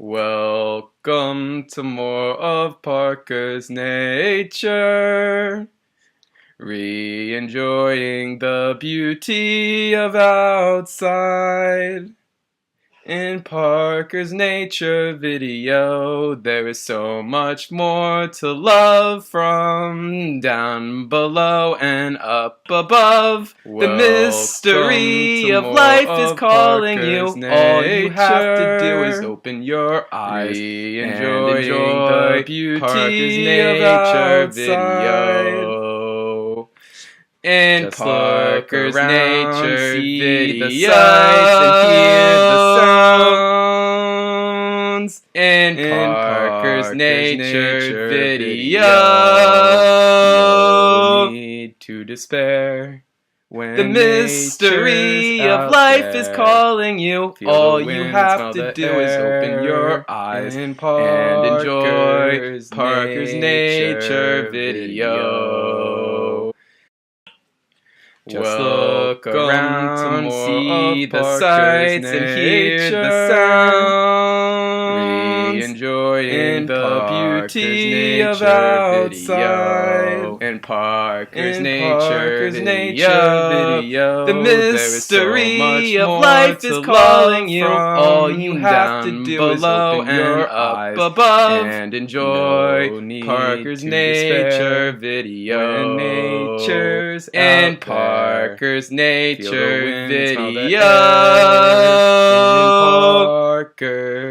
Welcome to more of Parker's Nature. Re-enjoying the beauty of outside. In Parker's Nature video, there is so much more to love from down below and up above. The mystery of life is calling you. All you have to do is open your eyes and enjoy the beauty of outside. In Parker's Nature see the sights and hear the sounds. In Parker's Nature video, no need to despair. When the mystery of life is calling you, all you have to do is open your eyes and enjoy Parker's Nature video. Just look around, see the sights and hear the sounds. Re-enjoying the beauty of outside. In Parker's Nature video, the mystery of life is calling you. All you have to do is open your eyes above and enjoy Parker's Nature video. Nature's and Parker's Nature video.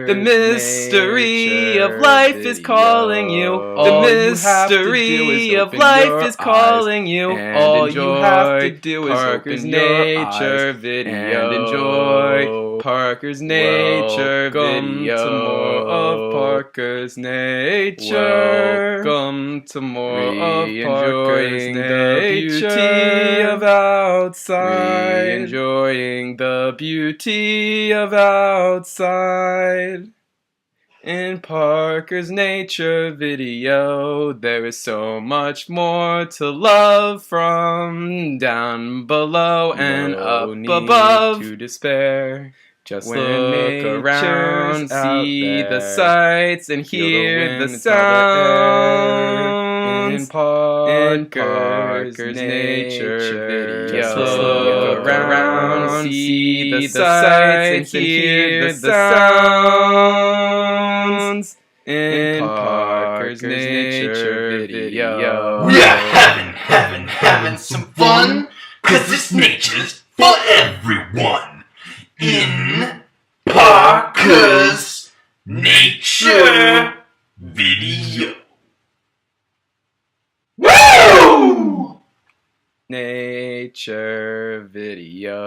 The mystery of life is calling you. The mystery of life is calling you. All you have to do is open your eyes and enjoy Parker's Nature video. Welcome to more of Parker's Nature. Welcome to more of Parker's Nature. Beauty of outside. Enjoying the beauty of outside. In Parker's Nature video, there is so much more to love from down below and up above. To despair. Just look around, see the sights and hear the sounds. In Parker's Nature video. Just look around, see the sights and hear the sounds. In Parker's Nature video. We are having some fun, 'cause this nature's for everyone. In Parker's Nature video. Woo! Nature video.